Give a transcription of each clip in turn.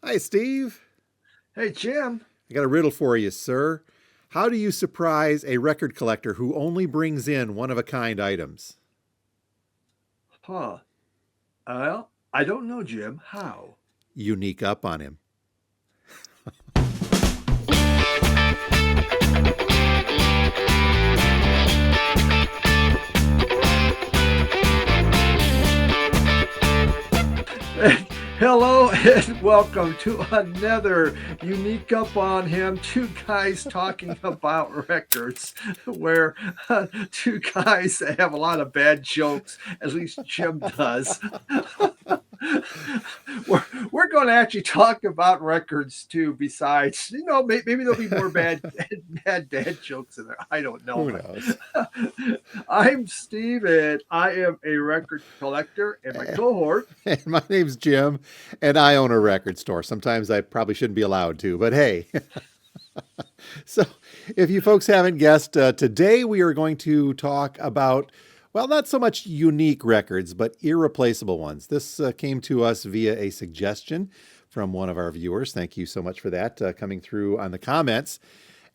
Hi, Steve. Hey, Jim. I got a riddle for you, sir. How do you surprise a record collector who only brings in one of a kind items? Huh. Well, I don't know, Jim. How? Unique up on him. Hello and welcome to another Unique Up on Him. Two guys talking about records, where two guys that have a lot of bad jokes, at least Jim does. we're, we're going to actually talk about records too. Besides, maybe there'll be more bad dad jokes in there. I don't know, Who but knows? I'm Steve, and I am a record collector, and my cohort. My name's Jim, and I own a record store. Sometimes I probably shouldn't be allowed to, but hey. So, if you folks haven't guessed, today we are going to talk about, well, not so much unique records, but irreplaceable ones. This came to us via a suggestion from one of our viewers. Thank you so much for that coming through on the comments,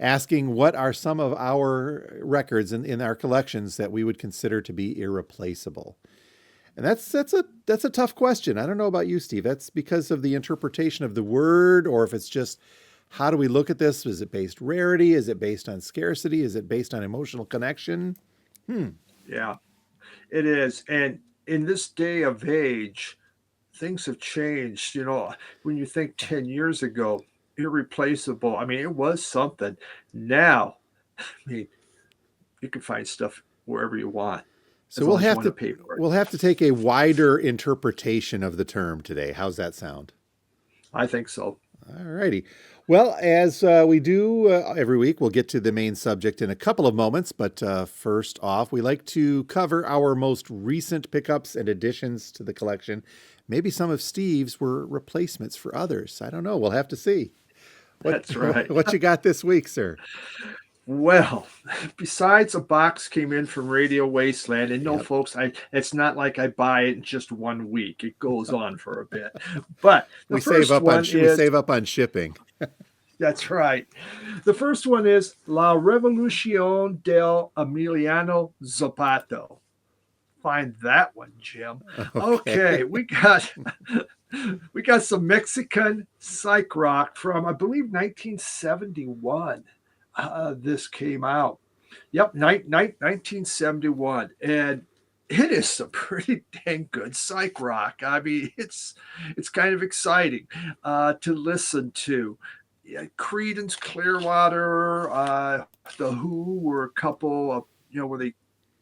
asking what are some of our records in our collections that we would consider to be irreplaceable. And that's a tough question. I don't know about you, Steve. That's because of the interpretation of the word, or if it's just how do we look at this? Is it based rarity? Is it based on scarcity? Is it based on emotional connection? Hmm. Yeah, it is. And in this day of age, things have changed. When you think 10 years ago, irreplaceable, I mean, it was something. Now, I mean, you can find stuff wherever you want So as we'll long as you have want to to pay for it. we'll have to take a wider interpretation of the term today. How's that sound? I think so. All righty. Well, as we do every week, we'll get to the main subject in a couple of moments. But first off, we like to cover our most recent pickups and additions to the collection. Maybe some of Steve's were replacements for others. I don't know. We'll have to see. What That's right. what you got this week, sir? Well, besides a box came in from Radio Wasteland, and no, Yep. folks, it's not like I buy it in just 1 week. It goes on for a bit. But the first one We is save up on shipping. that's right. The first one is La Revolución del Emiliano Zapata. Find that one, Jim. Okay. Okay, we got some Mexican psych rock from I believe 1971. This came out. Yep, 1971, and it is some pretty dang good psych rock. I mean, it's kind of exciting to listen to. Yeah, Creedence Clearwater, the Who were a couple of where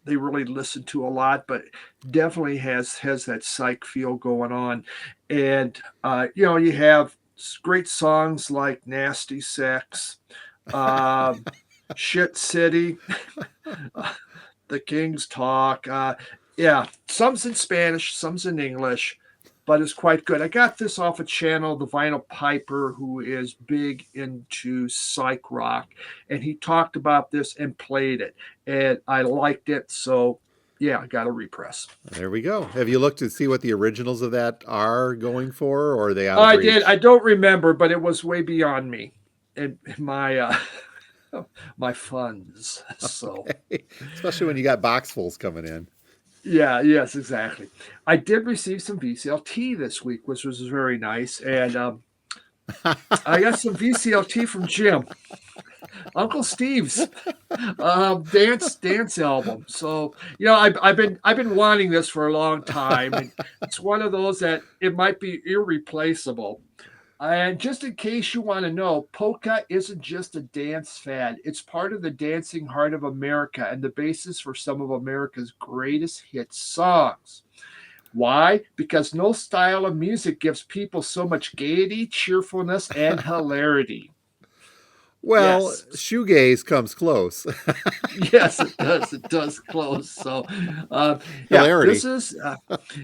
they really listen to a lot, but definitely has that psych feel going on, and you have great songs like Nasty Sex, um, Shit City, The King's Talk. Yeah, some's in Spanish, some's in English, but it's quite good. I got this off a channel, The Vinyl Piper, who is big into psych rock, and he talked about this and played it, and I liked it. So, yeah, I got a repress. There we go. Have you looked to see what the originals of that are going for, or are they out of I did. I reach? don't remember, but it was way beyond me and my my funds. So. Especially when you got boxfuls coming in. Yeah, yes, exactly. I did receive some VCLT this week, which was very nice. And I got some VCLT from Jim, Uncle Steve's dance album. So I've been wanting this for a long time, and it's one of those that it might be irreplaceable. And just in case you want to know, polka isn't just a dance fad. It's part of the dancing heart of America and the basis for some of America's greatest hit songs. Why? Because no style of music gives people so much gaiety, cheerfulness, and hilarity. Well, Yes. shoegaze comes close. Yes, it does. It does close. So, yeah, Hilarity. this is,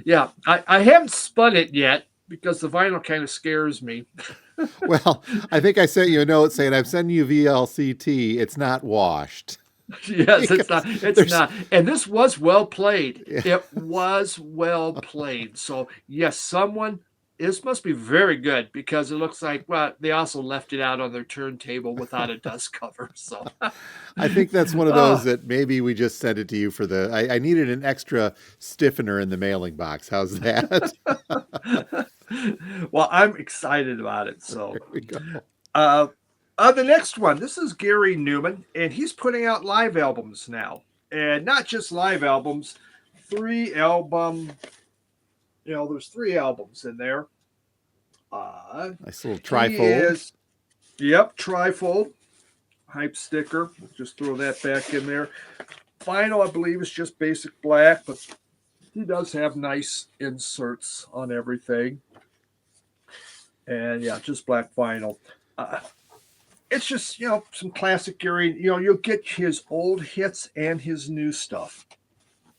yeah, I haven't spun it yet because the vinyl kind of scares me. Well, I think I sent you a note saying I'm sending you VLCT. It's not washed Yes, it's not. because It's there's not. And this was well played. It was well played. So yes, someone This must be very good because it looks like, well, they also left it out on their turntable without a dust cover. So, I think that's one of those oh, that maybe we just sent it to you for I needed an extra stiffener in the mailing box. How's that? well, I'm excited about it. So, There we go. uh, the next one, this is Gary Newman, and he's putting out live albums now, and not just live albums. Three album, there's three albums in there. Nice little He trifold. is, yep, trifold, hype sticker. Just throw that back in there. Vinyl, I believe, is just basic black, but he does have nice inserts on everything. And yeah, just black vinyl. Uh, it's just, some classic Gary. You'll get his old hits and his new stuff.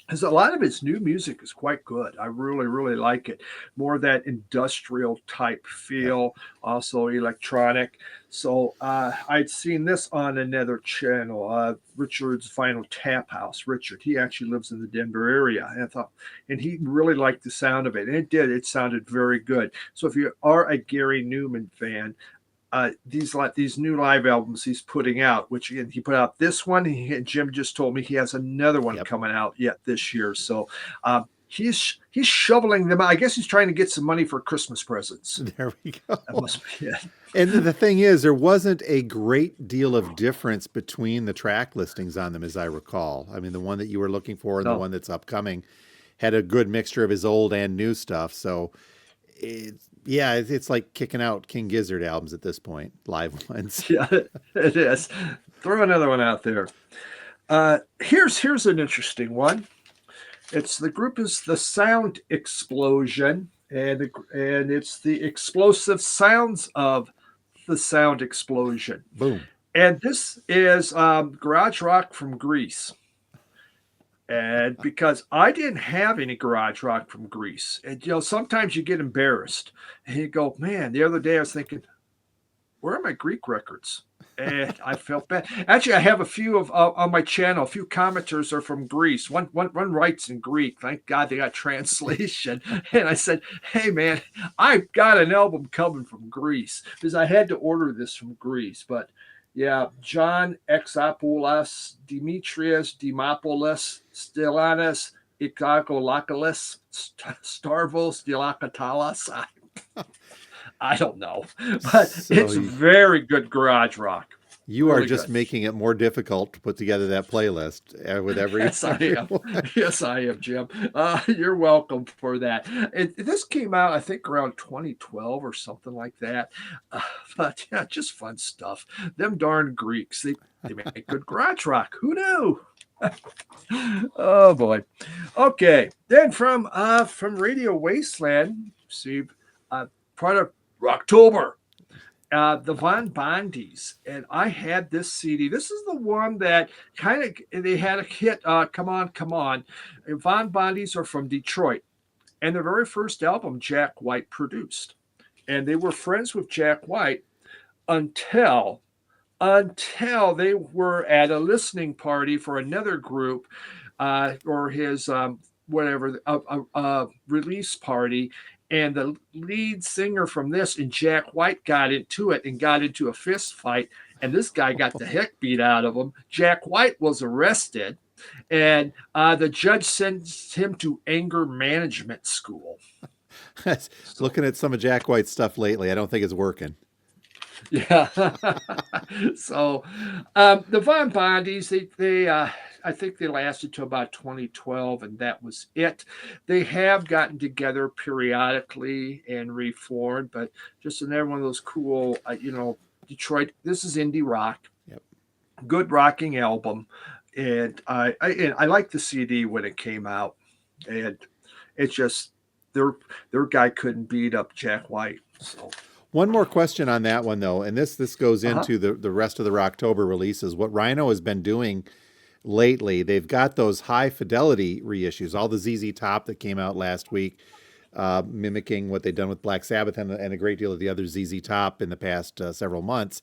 Because a lot of his new music is quite good. I really, really like it. More of that industrial type Yep. feel, also electronic. So I'd seen this on another channel, Richard's Vinyl Tap House. Richard, he actually lives in the Denver area. And he really liked the sound of it. And it did. It sounded very good. So if you are a Gary Newman fan, these new live albums he's putting out, which again he put out this one. Jim just told me he has another one Yep. coming out yet this year. So he's shoveling them out. I guess he's trying to get some money for Christmas presents. There we That go. must be it. And the thing is, there wasn't a great deal of difference between the track listings on them, as I recall. I mean, the one that you were looking for and the No, one that's upcoming had a good mixture of his old and new stuff. So it's like kicking out King Gizzard albums at this point, live ones. yeah, it is. Throw another one out there. Here's an interesting one. The group is the Sound Explosion, and it's the explosive sounds of the Sound Explosion. Boom. And this is garage rock from Greece. And because I didn't have any garage rock from Greece, and sometimes you get embarrassed, and you go, man. The other day I was thinking, where are my Greek records? And I felt bad. Actually, I have a few of on my channel. A few commenters are from Greece. One writes in Greek. Thank God they got translation. And I said, "Hey, man, I've got an album coming from Greece because I had to order this from Greece." But yeah, John Exopoulos, Demetrius Dimopoulos, Stylianos Ikagolakalis, Starvos Dilakatalas. I don't know, but So it's very good garage rock. you are Really just good. making it more difficult to put together that playlist with every, Yes, I every am. one. Yes, I am, Jim. You're welcome for that. This came out, I think, around 2012 or something like that. But yeah, just fun stuff. Them darn Greeks, they make good garage rock. Who knew? Oh boy. Okay, then from Radio Wasteland, see, part of Rocktober. The Von Bondies, and I had this CD. This is the one that kind of they had a hit. Come on, come on. And Von Bondies are from Detroit, and their very first album Jack White produced, and they were friends with Jack White until they were at a listening party for another group, or his whatever release party, and the lead singer from this and Jack White got into it and got into a fist fight, and this guy got the heck beat out of him. Jack White was arrested, and the judge sent him to anger management school. So, Looking at some of Jack White's stuff lately, I don't think it's working. yeah. So the Von Bondies, they I think they lasted to about 2012, and that was it. They have gotten together periodically and reformed, but just another one of those cool, Detroit. This is indie rock, Yep. good rocking album, and I like the CD when it came out, and it's just their guy couldn't beat up Jack White. So. One more question on that one though, and this goes Uh-huh. into the rest of the Rocktober releases. What Rhino has been doing lately, they've got those high fidelity reissues, all the ZZ Top that came out last week, mimicking what they've done with Black Sabbath and a great deal of the other ZZ Top in the past several months,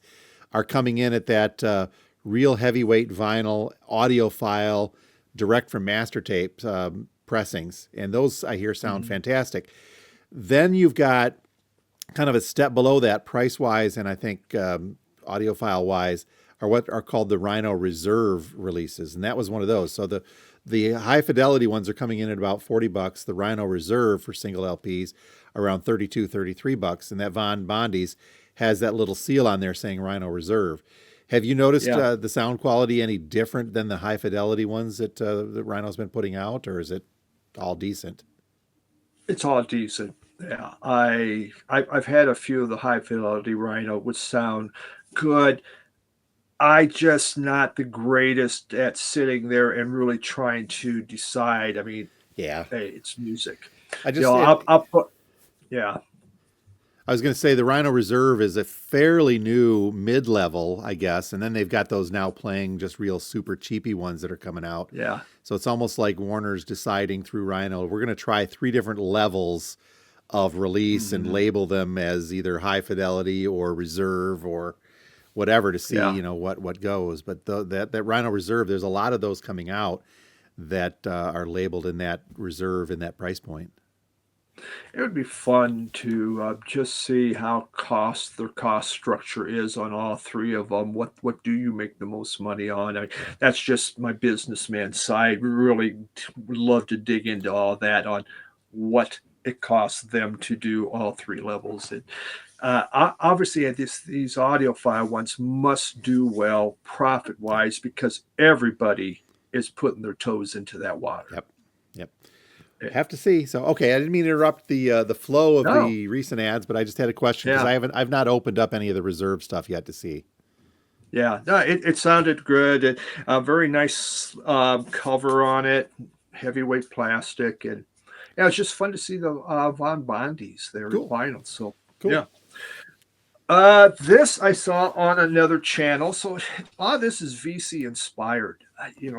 are coming in at that real heavyweight vinyl audiophile direct from master tape pressings, and those I hear sound fantastic. Then you've got kind of a step below that price wise, and I think audiophile wise, are what are called the Rhino Reserve releases, and that was one of those. So the high fidelity ones are coming in at about $40. The Rhino Reserve for single LPs around 32, $33, and that Von Bondi's has that little seal on there saying Rhino Reserve. Have you noticed Yeah, the sound quality any different than the high fidelity ones that Rhino's been putting out, or is it all decent? it's all decent. Yeah, I've had a few of the high fidelity Rhino, which sound good. I just not the greatest at sitting there and really trying to decide. I mean, Yeah, hey, it's music. I just I'll put, yeah, I was going to say the Rhino Reserve is a fairly new mid-level, I guess, and then they've got those now playing just real super cheapy ones that are coming out. yeah, So it's almost like Warner's deciding through Rhino, we're going to try three different levels of release and hmm, label them as either high fidelity or reserve or whatever to see, yeah. what goes. But that Rhino Reserve, there's a lot of those coming out that are labeled in that reserve in that price point. It would be fun to just see how their cost structure is on all three of them. What do you make the most money on? That's just my businessman side. We really would love to dig into all that on what it costs them to do all three levels. And obviously, these audiophile ones must do well profit wise because everybody is putting their toes into that water. Yep. Yep. Eh, Have to see. So, okay, I didn't mean to interrupt the flow of No, the recent ads, but I just had a question because yeah. I've not opened up any of the reserve stuff yet to see. Yeah, no, it sounded good. A very nice cover on it, heavyweight plastic, and yeah, it's just fun to see the Von Bondi's there at Cool, vinyl. So cool. yeah, this I saw on another channel. So a lot of this is VC inspired,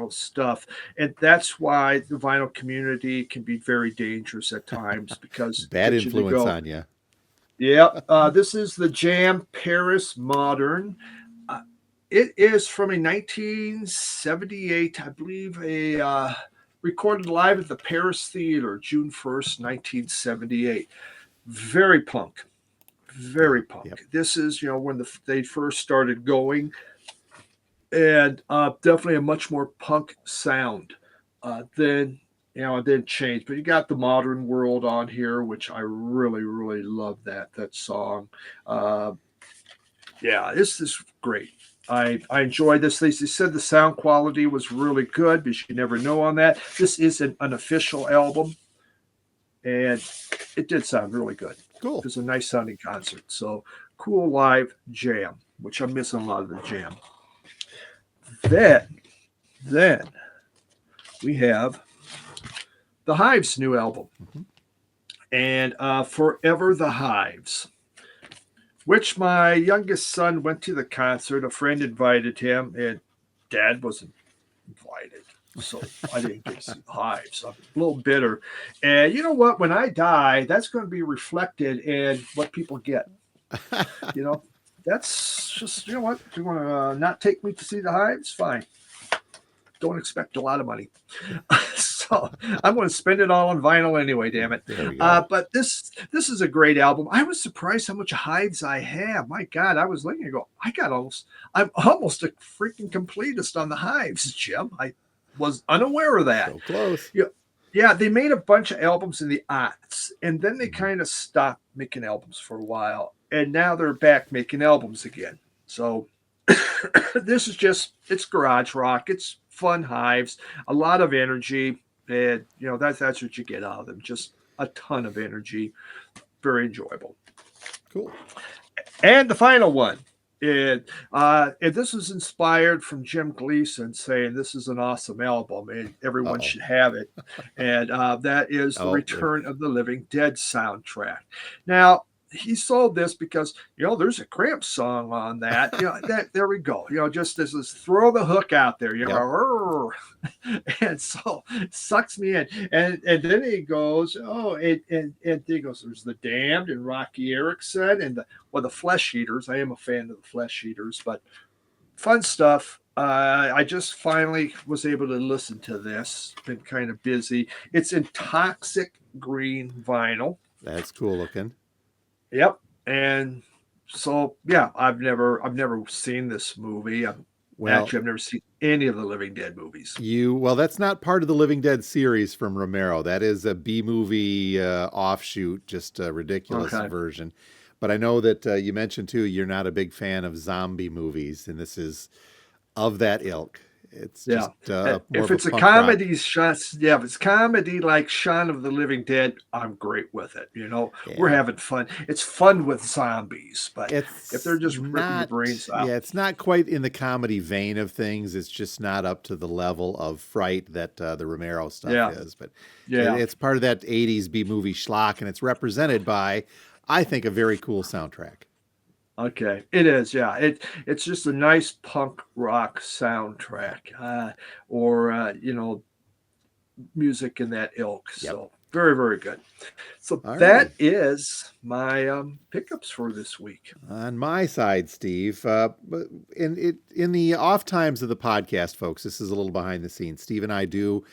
stuff, and that's why the vinyl community can be very dangerous at times because Bad get you to influence go. on you. Yep, this is the Jam Paris Modern. Uh, it is from a 1978, I believe, a recorded live at the Paris Theater, June 1st, 1978. Very punk, Yeah. very Yep. punk. This is, when they first started going, and definitely a much more punk sound than it didn't change. But you got the Modern World on here, which I really, really love that song. Uh, yeah, this is great. I enjoyed this. They said the sound quality was really good, but you never know on that. This is an unofficial album, and it did sound really good. It Cool. was a nice sounding concert. So cool live jam, which I'm missing a lot of the jam. Then, then we have the Hives' new album, Hmm. and Forever the Hives, which my youngest son went to the concert. A friend invited him, and dad wasn't invited. So I didn't get to see the Hives. I'm a little bitter. And you know what? When I die, that's going to be reflected in what people get. You know, that's just, what? You want to not take me to see the Hives? Fine. Don't expect a lot of money. So I'm going to spend it all on vinyl anyway. Damn it! There we go. But this is a great album. I was surprised how much Hives I have. My God, I was looking and go, I'm almost a freaking completist on the Hives, Jim. I was unaware of that. So close. Yeah, yeah. They made a bunch of albums in the aughts, and then they Mhm. kind of stopped making albums for a while, and now they're back making albums again. So this is it's garage rock. It's fun Hives, a lot of energy, and that's what you get out of them. Just a ton of energy, very enjoyable. Cool. And the final one. And this was inspired from Jim Gleason saying this is an awesome album and everyone Uh-oh. should have it. And that is the Oh, Return of the Living Dead soundtrack. Now, he sold this because there's a Cramps song on that. That there we go. Just as throw the hook out there. yep. And so it sucks me in. And then he goes, and he goes, there's the Damned and Rocky Erickson and the Flesh Eaters. I am a fan of the Flesh Eaters, but fun stuff. I just finally was able to listen to this. Been kind of busy. It's in toxic green vinyl. That's cool looking. Yep. And so, yeah, I've never seen this movie. Well, I've never seen any of the Living Dead movies. well, that's not part of the Living Dead series from Romero. That is a B movie offshoot, just a ridiculous Okay. version. But I know that you mentioned too, you're not a big fan of zombie movies, and this is of that ilk. It's Yeah. just more If of a it's a punk rock. comedy, if it's comedy like Shaun of the Living Dead, I'm great with it. We're Yeah. having fun. It's fun with zombies, but if they're It's just ripping your not, brains out, yeah, it's not quite in the comedy vein of things. It's just not up to the level of fright that the Romero stuff yeah, is. But yeah. it's part of that 80s B movie schlock, and it's represented by, I think, a very cool soundtrack. Okay, it is. Yeah, it's just a nice punk rock soundtrack, or music in that ilk. Yep. So very, very good. So All that righty. is my pickups for this week. On my side, Steve, but in the off times of the podcast, folks, this is a little behind the scenes. Steve and I do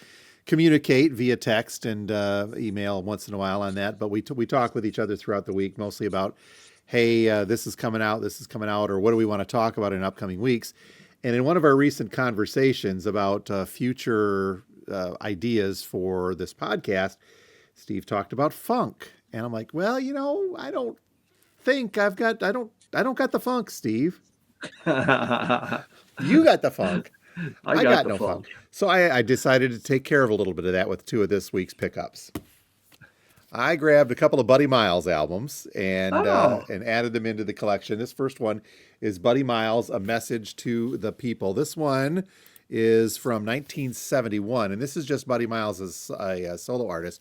communicate via text and email once in a while on that, but we talk with each other throughout the week, mostly about, hey, this is coming out, or what do we want to talk about in upcoming weeks? And in one of our recent conversations about future ideas for this podcast, Steve talked about funk, and I'm like, well, I don't think I don't got the funk, Steve. I You got the funk. I got got the no funk. funk. So I decided to take care of a little bit of that with two of this week's pickups. I grabbed a couple of Buddy Miles albums Oh, and added them into the collection. This first one is Buddy Miles, A Message to the People. This one is from 1971, and this is just Buddy Miles as a solo artist.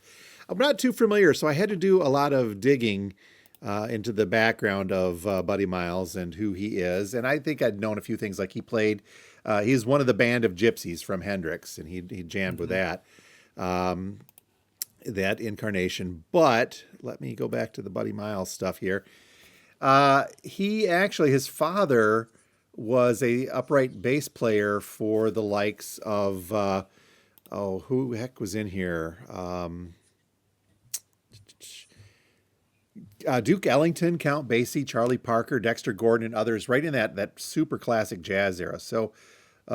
I'm not too familiar, so I had to do a lot of digging into the background of Buddy Miles and who he is. And I think I'd known a few things, like he's one of the band of gypsies from Hendrix, and he jammed with mhm. um, that incarnation. But let me go back to the Buddy Miles stuff here. His father was a upright bass player for the likes of, who heck was in here? Duke Ellington, Count Basie, Charlie Parker, Dexter Gordon, and others, right in that super classic jazz era. So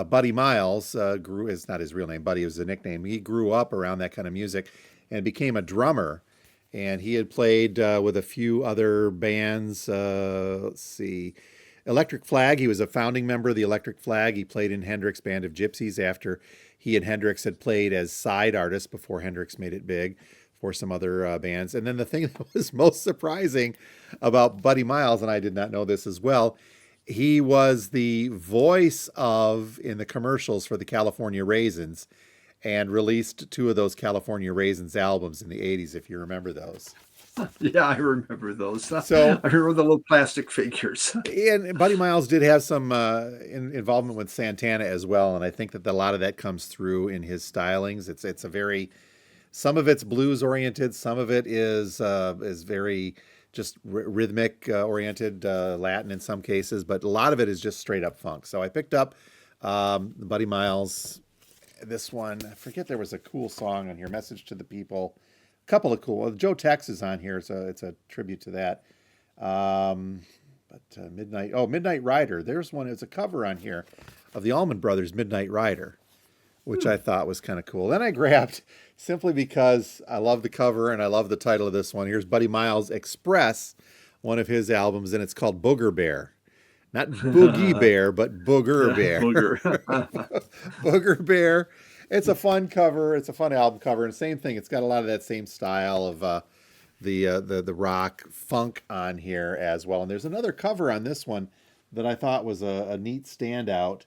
Buddy Miles grew, is not his real name, Buddy was a nickname. He grew up around that kind of music and became a drummer. And he had played with a few other bands. Let's see. Electric Flag, he was a founding member of the Electric Flag. He played in Hendrix' Band of Gypsies after he and Hendrix had played as side artists before Hendrix made it big for some other bands. And then the thing that was most surprising about Buddy Miles, and I did not know this as well, he was the voice of in the commercials for the California Raisins and released two of those California Raisins albums in the 80s, if you remember those. Yeah, I remember those. I So, remember the little plastic figures. and Buddy Miles did have some involvement with Santana as well, and I think that a lot of that comes through in his stylings. It's a very, some of it's blues oriented, some of it is very just rhythmic oriented, Latin in some cases, but a lot of it is just straight up funk. So I picked up Buddy Miles. This one, I forget, there was a cool song on here, "Message to the People." A couple of cool. Well, Joe Tex is on here, so it's a tribute to that. But Midnight Rider. There's one. It's a cover on here of the Allman Brothers' "Midnight Rider," which Hmm. I thought was kind of cool. Then I grabbed, simply because I love the cover and I love the title of this one. Here's Buddy Miles Express, one of his albums, and it's called Booger Bear. Not Boogie Bear, but Booger Bear. Booger. Booger Bear. It's a fun cover. It's a fun album cover, and same thing. It's got a lot of that same style of the rock funk on here as well. And there's another cover on this one that I thought was a neat standout.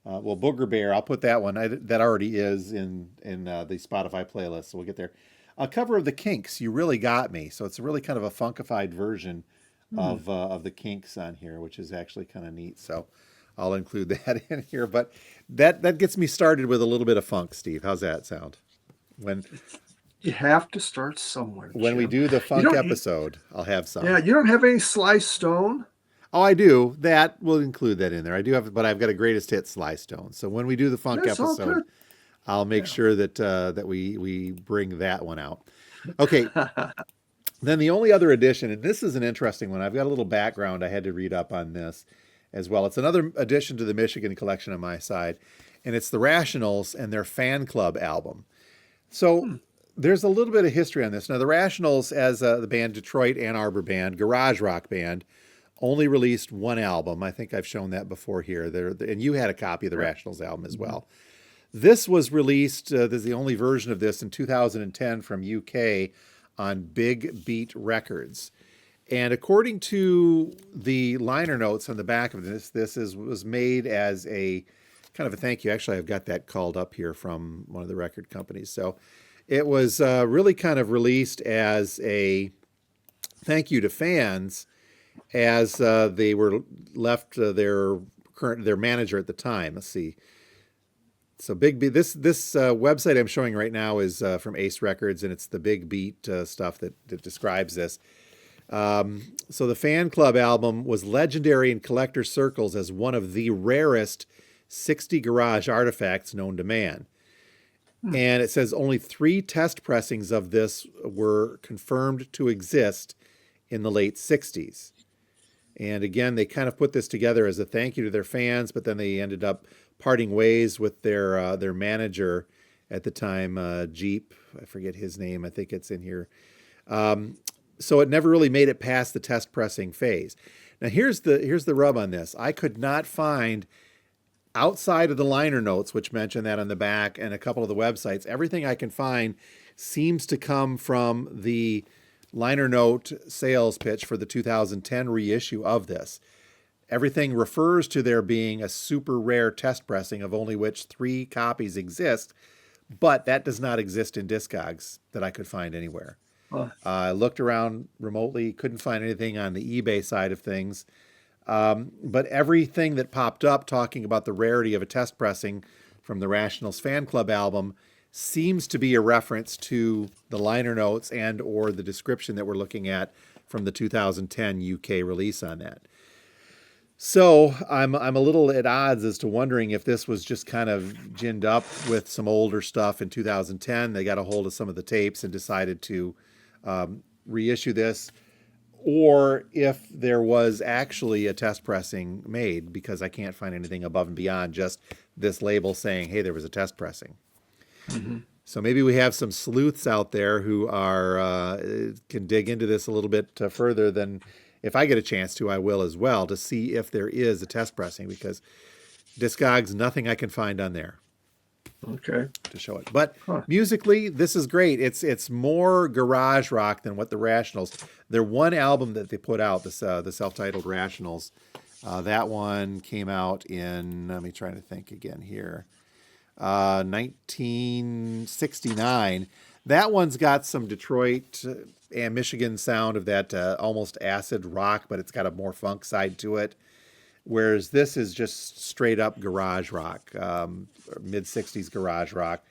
Booger Bear. I'll put that one. That already is in the Spotify playlist, so we'll get there. A cover of the Kinks. You Really Got Me. So it's really kind of a funkified version Hmm. of the Kinks on here, which is actually kind of neat. So I'll include that in here. But that gets me started with a little bit of funk, Steve. How's that sound? When You have to start somewhere, when we Jim. do the You funk don't. episode, I'll have some. Yeah, you don't have any Sly Stone. Oh, I do. That we'll include that in there. I do have, but I've got a greatest hit Sly Stone. So when we do the funk That's all episode, good. I'll make Yeah. sure that we bring that one out. Okay, Then the only other edition, and this is an interesting one. I've got a little background. I had to read up on this as well. It's another addition to the Michigan collection on my side, and it's the Rationals and their fan club album. So there's a little bit of history on this. Now, the Rationals, as the band, Detroit Ann Arbor band, garage rock band, only released one album. I think I've shown that before here. And you had a copy of the Rationals album as well. This was released, there's the only version of this in 2010 from UK on Big Beat Records. And according to the liner notes on the back of this, was made as a kind of a thank you. Actually, I've got that called up here from one of the record companies. So it was really kind of released as a thank you to fans as they were left their manager at the time. Let's see. So Big Beat, this website I'm showing right now is from Ace Records, and it's the Big Beat stuff that describes this. So the fan club album was legendary in collector circles as one of the rarest 60 garage artifacts known to man. And it says only 3 test pressings of this were confirmed to exist in the late 60s. And again, they kind of put this together as a thank you to their fans, but then they ended up parting ways with their manager at the time, Jeep. I forget his name. I think it's in here. So it never really made it past the test pressing phase. Now here's the rub on this. I could not find, outside of the liner notes, which mention that on the back, and a couple of the websites, everything I can find seems to come from the liner note sales pitch for the 2010 reissue of this. Everything refers to there being a super rare test pressing of only which 3 copies exist, but that does not exist in Discogs that I could find anywhere. I looked around remotely, couldn't find anything on the eBay side of things. But everything that popped up talking about the rarity of a test pressing from the Rationals fan club album seems to be a reference to the liner notes and or the description that we're looking at from the 2010 UK release on that. So I'm a little at odds as to wondering if this was just kind of ginned up with some older stuff in 2010. They got a hold of some of the tapes and decided to reissue this, or if there was actually a test pressing made, because I can't find anything above and beyond just this label saying, hey, there was a test pressing. Mm-hmm. So maybe we have some sleuths out there who are can dig into this a little bit further than if I get a chance to, I will as well, to see if there is a test pressing, because Discogs, nothing I can find on there. Okay. To show it. But musically, this is great. It's more garage rock than what the Rationals. Their one album that they put out, the self-titled Rationals, that one came out in, let me try to think again here, 1969. That one's got some Detroit and Michigan sound of that almost acid rock, but it's got a more funk side to it. Whereas this is just straight up garage rock, mid-60s garage rock.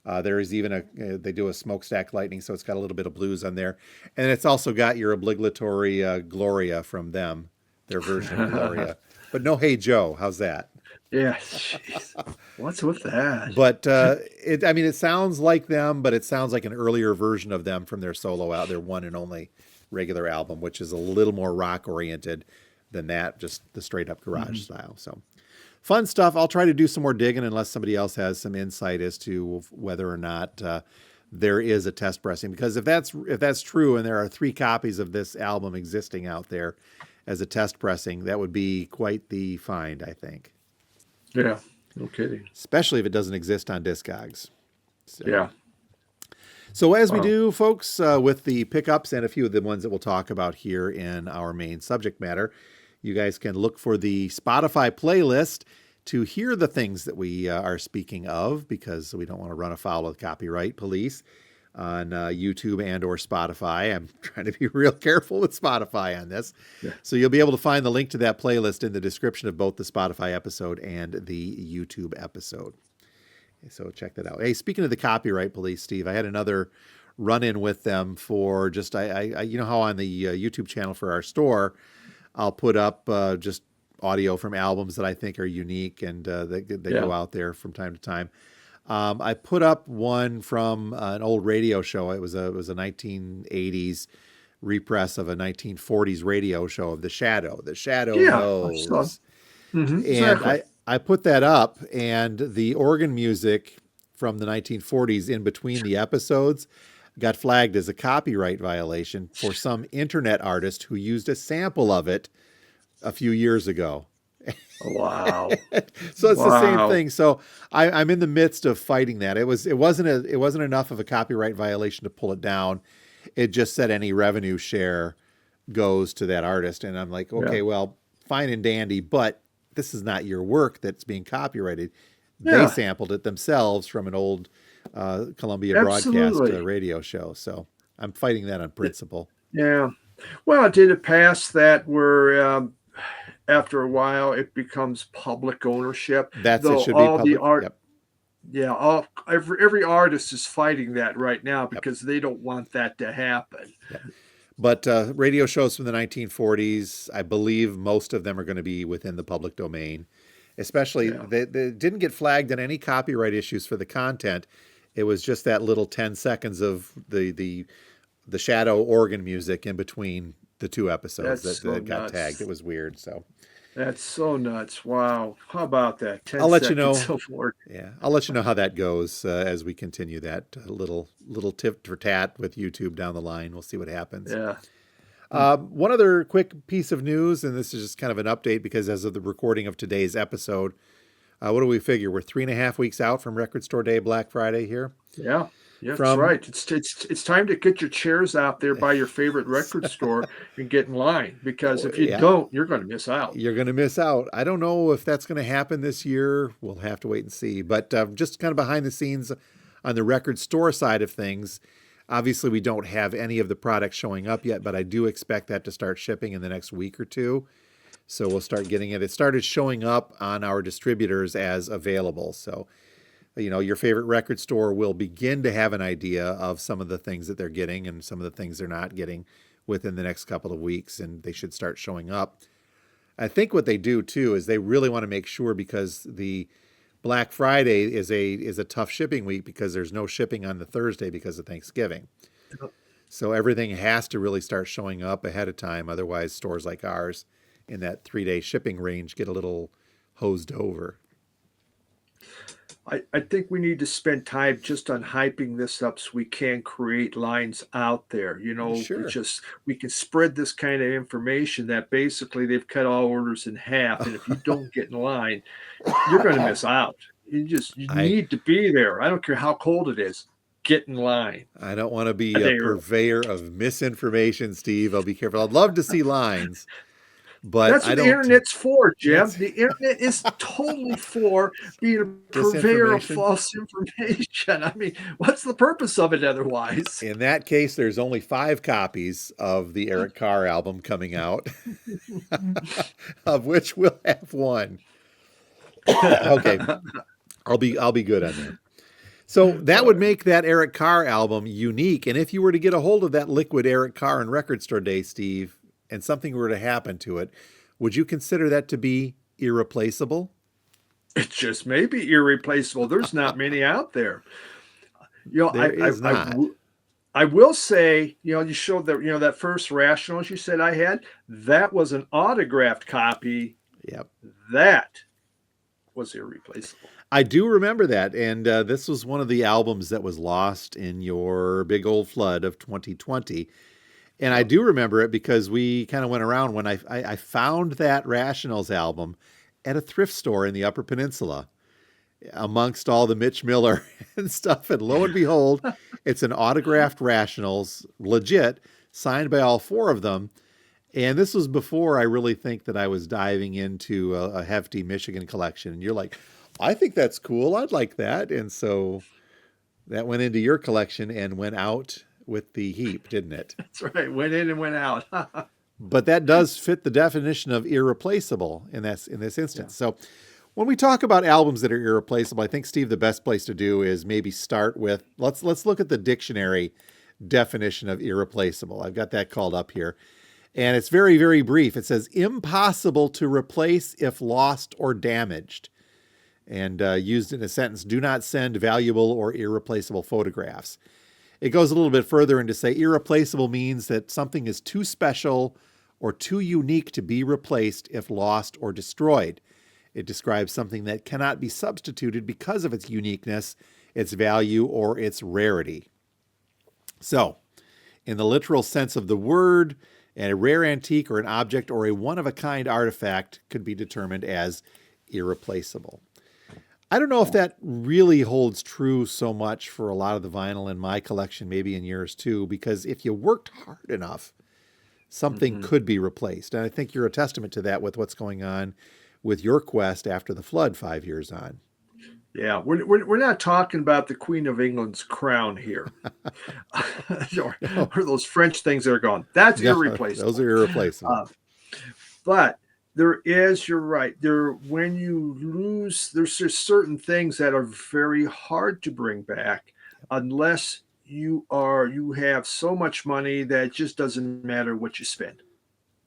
There is even they do a Smokestack Lightning, so it's got a little bit of blues on there. And it's also got your obligatory Gloria from them, their version of Gloria. But no Hey Joe, how's that? Yeah, jeez. What's with that? But it sounds like them, but it sounds like an earlier version of them from their solo out, their one and only regular album, which is a little more rock-oriented than that, just the straight up garage style. So fun stuff. I'll try to do some more digging unless somebody else has some insight as to whether or not there is a test pressing, because if that's true and there are 3 copies of this album existing out there as a test pressing, that would be quite the find, I think. Yeah, no kidding. Especially if it doesn't exist on Discogs. So. Yeah. So as we do, folks, with the pickups and a few of the ones that we'll talk about here in our main subject matter, you guys can look for the Spotify playlist to hear the things that we are speaking of, because we don't want to run afoul of copyright police on YouTube and or Spotify. I'm trying to be real careful with Spotify on this. Yeah. So you'll be able to find the link to that playlist in the description of both the Spotify episode and the YouTube episode. So check that out. Hey, speaking of the copyright police, Steve, I had another run-in with them for just, I you know how on the YouTube channel for our store, I'll put up just audio from albums that I think are unique and they go out there from time to time. I put up one from an old radio show. It was a 1980s repress of a 1940s radio show of The Shadow. The Shadow Yeah, I saw. knows. And Exactly. I put that up, and the organ music from the 1940s in between the episodes got flagged as a copyright violation for some internet artist who used a sample of it a few years ago. Wow. So it's the same Wow. thing. So I'm in the midst of fighting that. It wasn't enough of a copyright violation to pull it down. It just said any revenue share goes to that artist, and I'm like, Yeah. okay, well, fine and dandy, but this is not your work that's being copyrighted. They Yeah. sampled it themselves from an old Columbia broadcast Absolutely. radio show. So I'm fighting that on principle. Yeah. Well, did it pass that where after a while it becomes public ownership? It Though should be all the public. art, Yep. yeah, every artist is fighting that right now Yep. because they don't want that to happen. Yep. But radio shows from the 1940s, I believe most of them are going to be within the public domain. Especially, Yeah. they didn't get flagged on any copyright issues for the content. It was just that little 10 seconds of the shadow organ music in between the two episodes That's so that got tagged. It nuts. was weird. So That's so nuts. Wow. How about that? 10 I'll let you seconds know. of work. Yeah, I'll let you know how that goes as we continue that little tip for tat with YouTube down the line. We'll see what happens. Yeah. Hmm. One other quick piece of news, and this is just kind of an update because as of the recording of today's episode, what do we figure? We're 3.5 weeks out from Record Store Day, Black Friday here. Yeah. Yeah, that's From right. It's time to get your chairs out there by your favorite record store and get in line because if you yeah, don't, you're going to miss out. you're going to miss out. I don't know if that's going to happen this year. We'll have to wait and see. But just kind of behind the scenes on the record store side of things, obviously we don't have any of the products showing up yet, but I do expect that to start shipping in the next week or two. So we'll start getting it. It started showing up on our distributors as available. So, your favorite record store will begin to have an idea of some of the things that they're getting and some of the things they're not getting within the next couple of weeks, and they should start showing up. I think what they do too is they really want to make sure because the Black Friday is a tough shipping week because there's no shipping on the Thursday because of Thanksgiving. So everything has to really start showing up ahead of time. Otherwise, stores like ours in that 3-day shipping range get a little hosed over. I think we need to spend time just on hyping this up so we can create lines out there. Sure. We can spread this kind of information that basically they've cut all orders in half. And if you don't get in line, you're going to miss out. You I need to be there. I don't care how cold it is. Get in line I don't want to be a a day early. purveyor of misinformation, Steve. I'll be careful. I'd love to see lines, but That's I what the don't. internet's for, Jim. That's The internet is totally for being a purveyor of disinformation. false information. I mean, what's the purpose of it otherwise? In that case, there's only 5 copies of the Eric Carr album coming out, of which we'll have one. Okay, I'll be good on that. So that would make that Eric Carr album unique. And if you were to get a hold of that liquid Eric Carr on Record Store Day, Steve, and something were to happen to it, would you consider that to be irreplaceable? It just may be irreplaceable. There's not many out there. You know, There is not. I will say, you showed that, that first Rationals you said I had, that was an autographed copy. Yep. That was irreplaceable. I do remember that. And this was one of the albums that was lost in your big old flood of 2020. And I do remember it because we kind of went around when I found that Rationals album at a thrift store in the Upper Peninsula amongst all the Mitch Miller and stuff. And lo and behold, it's an autographed Rationals, legit, signed by all 4 of them. And this was before I really think that I was diving into a hefty Michigan collection. And you're like, I think that's cool. I'd like that. And so that went into your collection and went out with the heap, didn't it? That's right. Went in and went out. But that does fit the definition of irreplaceable in this instance. Yeah. So when we talk about albums that are irreplaceable, I think, Steve, the best place to do is maybe start with let's look at the dictionary definition of irreplaceable. I've got that called up here. And it's very, very brief. It says impossible to replace if lost or damaged. And used in a sentence, do not send valuable or irreplaceable photographs. It goes a little bit further and to say irreplaceable means that something is too special or too unique to be replaced if lost or destroyed. It describes something that cannot be substituted because of its uniqueness, its value, or its rarity. So, in the literal sense of the word, a rare antique or an object or a one-of-a-kind artifact could be determined as irreplaceable. I don't know if that really holds true so much for a lot of the vinyl in my collection, maybe in yours too, because if you worked hard enough, something could be replaced. And I think you're a testament to that with what's going on with your quest after the flood 5 years on. Yeah, we're not talking about the Queen of England's crown here, or those French things that are gone. That's No, irreplaceable. those are irreplaceable. But there is, you're right. When you lose, there's just certain things that are very hard to bring back, unless you have so much money that it just doesn't matter what you spend.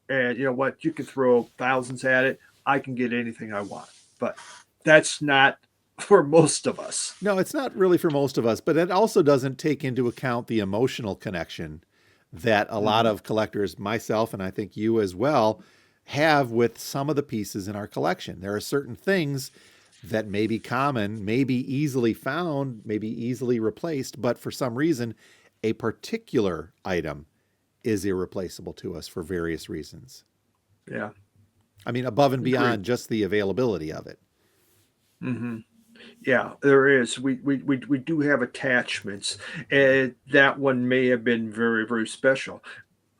And you know what? You can throw thousands at it. I can get anything I want, but that's not for most of us. No, it's not really for most of us, but it also doesn't take into account the emotional connection that a lot of collectors, myself and I think you as well, have with some of the pieces in our collection. There are certain things that may be common, may be easily found, may be easily replaced, but for some reason, a particular item is irreplaceable to us for various reasons. Yeah. I mean, above and beyond Agreed. just the availability of it. Yeah, there is. We do have attachments, and that one may have been very, very special.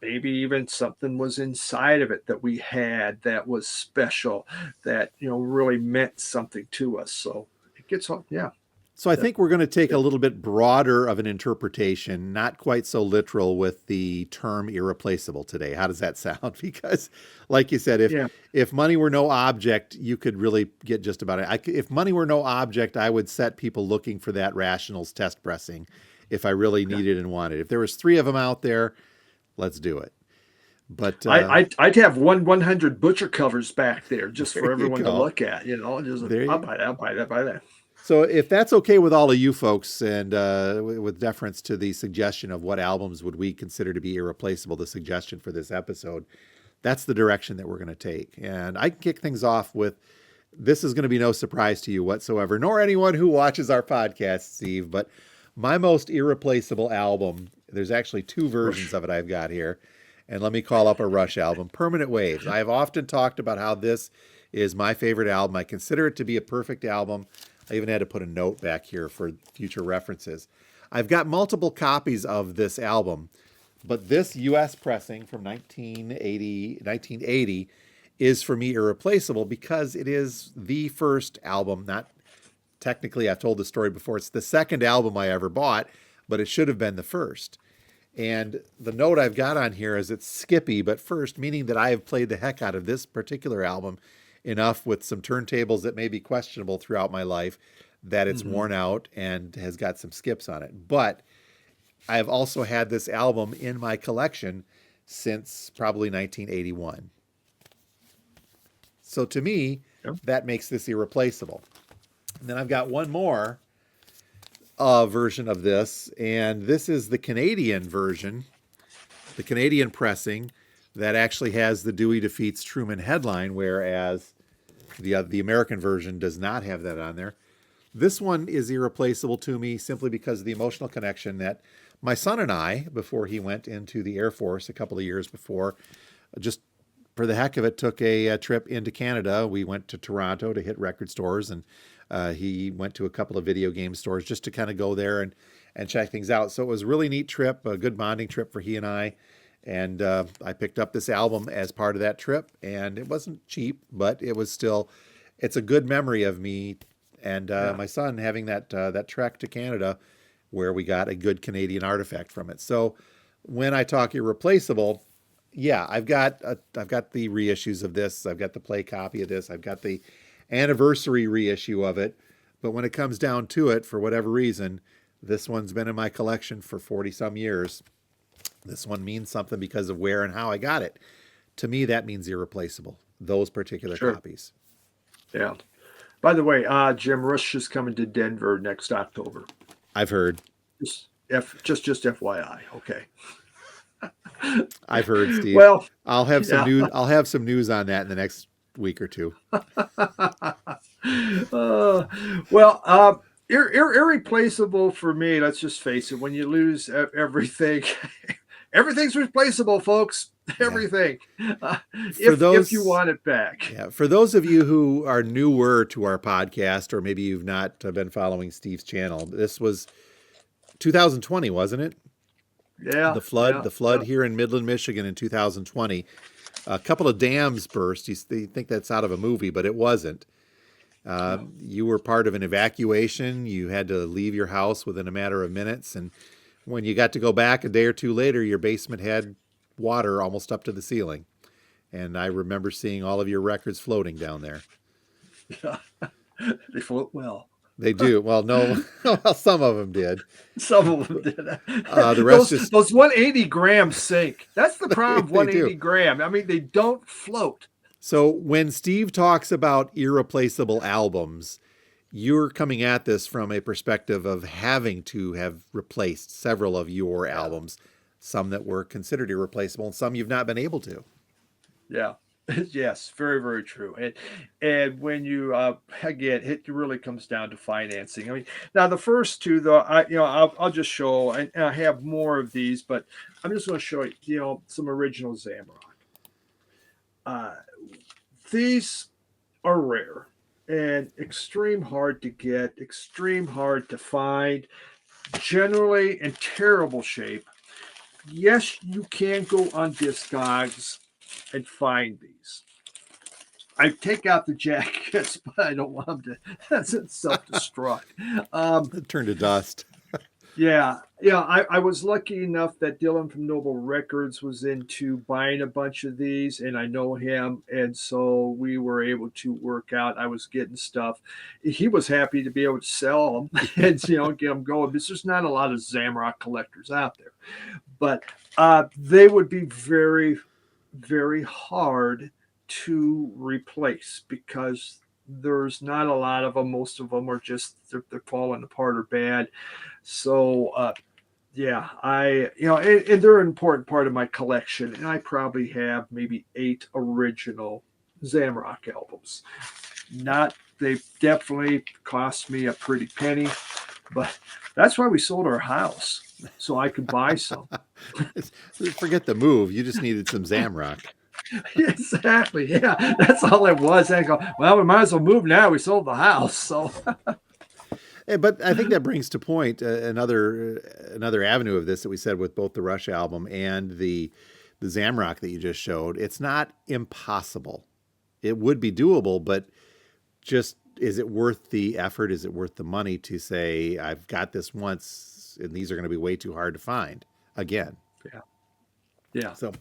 Maybe even something was inside of it that we had that was special, that really meant something to us. So it gets on. Yeah. So I think we're going to take a little bit broader of an interpretation, not quite so literal with the term irreplaceable today. How does that sound? Because like you said, Yeah. if money were no object, you could really get just about it. If money were no object, I would set people looking for that Rationals test pressing if I really needed and wanted. If there was 3 of them out there, let's do it. But I'd have 100 butcher covers back there just for there you everyone to go. look at. Just There you I'll go. buy that. I'll buy that. Buy that. So if that's okay with all of you folks, and with deference to the suggestion of what albums would we consider to be irreplaceable, the suggestion for this episode, that's the direction that we're going to take. And I can kick things off with, this is going to be no surprise to you whatsoever, nor anyone who watches our podcast, Steve, but my most irreplaceable album, there's actually 2 versions of it I've got here. And let me call up a Rush album, Permanent Waves. I have often talked about how this is my favorite album. I consider it to be a perfect album. I even had to put a note back here for future references. I've got multiple copies of this album, but this U.S. pressing from 1980 is for me irreplaceable because it is the first album. Not technically, I've told the story before. It's the second album I ever bought, but it should have been the first. And the note I've got on here is it's skippy, but first, meaning that I have played the heck out of this particular album enough with some turntables that may be questionable throughout my life that it's worn out and has got some skips on it. But I've also had this album in my collection since probably 1981. So to me, that makes this irreplaceable. And then I've got one more version of this, and this is the Canadian version, the Canadian pressing that actually has the Dewey Defeats Truman headline, whereas the American version does not have that on there. This one is irreplaceable to me simply because of the emotional connection that my son and I, before he went into the Air Force a couple of years before, just for the heck of it, took a trip into Canada. We went to Toronto to hit record stores, and he went to a couple of video game stores just to kind of go there and check things out. So it was a really neat trip, a good bonding trip for he and I. And I picked up this album as part of that trip, and it wasn't cheap, but it was still, it's a good memory of me and my son having that trek to Canada where we got a good Canadian artifact from it. So when I talk irreplaceable, yeah, I've got the reissues of this. I've got the play copy of this. I've got the anniversary reissue of it. But when it comes down to it, for whatever reason, this one's been in my collection for 40 some years. This one means something because of where and how I got it. To me, that means irreplaceable, those particular copies. Yeah. By the way, Jim Rush is coming to Denver next October. I've heard. Just FYI. Okay. I've heard, Steve. Well, I'll have some yeah. news. I'll have some news on that in the next week or two. uh, well, irreplaceable for me. Let's just face it. When you lose everything, everything's replaceable, folks. Yeah. Everything. For If you want it back. Yeah, for those of you who are newer to our podcast, or maybe you've not been following Steve's channel, this was 2020, wasn't it? Yeah. The flood here in Midland, Michigan in 2020. A couple of dams burst. You think that's out of a movie, but it wasn't. You were part of an evacuation. You had to leave your house within a matter of minutes. And when you got to go back a day or two later, your basement had water almost up to the ceiling. And I remember seeing all of your records floating down there. Yeah. They float well. They do. Well, no, well, some of them did. Some of them did. The rest those 180 grams sink. That's the problem. They 180 do. gram. I mean, they don't float. So when Steve talks about irreplaceable albums, you're coming at this from a perspective of having to have replaced several of your albums, some that were considered irreplaceable and some you've not been able to. Yeah. Yes, very, very true. And when you again, it really comes down to financing. I mean, now the first two though, I'll just show, and I have more of these, but I'm just going to show you, some original Zamrock. These are rare and extreme hard to get, extreme hard to find, generally in terrible shape. Yes, you can go on Discogs and find these. I take out the jackets, but I don't want them to self-destruct. Turn to dust. Yeah. I was lucky enough that Dylan from Noble Records was into buying a bunch of these, and I know him, and so we were able to work out. I was getting stuff. He was happy to be able to sell them and get them going. Because there's not a lot of Zamrock collectors out there, but they would be very, very hard to replace because there's not a lot of them. Most of them are just they're falling apart or bad. So and they're an important part of my collection, and I probably have maybe 8 original Zamrock albums. They definitely cost me a pretty penny, but that's why we sold our house, so I could buy some. Forget the move. You just needed some Zamrock. Exactly. Yeah, that's all it was. And I go, well, we might as well move now. We sold the house, so. But I think that brings to point another avenue of this that we said with both the Rush album and the Zamrock that you just showed. It's not impossible. It would be doable, but just is it worth the effort? Is it worth the money to say I've got this once and these are going to be way too hard to find again? Yeah. So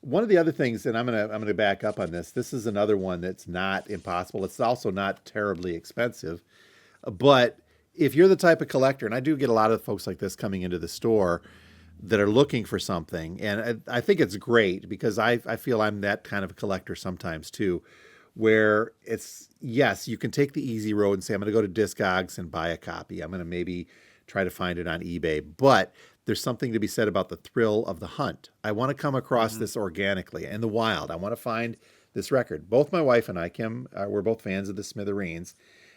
one of the other things, and I'm gonna back up on this. This is another one that's not impossible. It's also not terribly expensive. But if you're the type of collector, and I do get a lot of folks like this coming into the store that are looking for something, and I think it's great because I feel I'm that kind of a collector sometimes too, where it's, yes, you can take the easy road and say, I'm going to go to Discogs and buy a copy. I'm going to maybe try to find it on eBay, but there's something to be said about the thrill of the hunt. I want to come across this organically in the wild. I want to find this record. Both my wife and I, Kim, we're both fans of the Smithereens.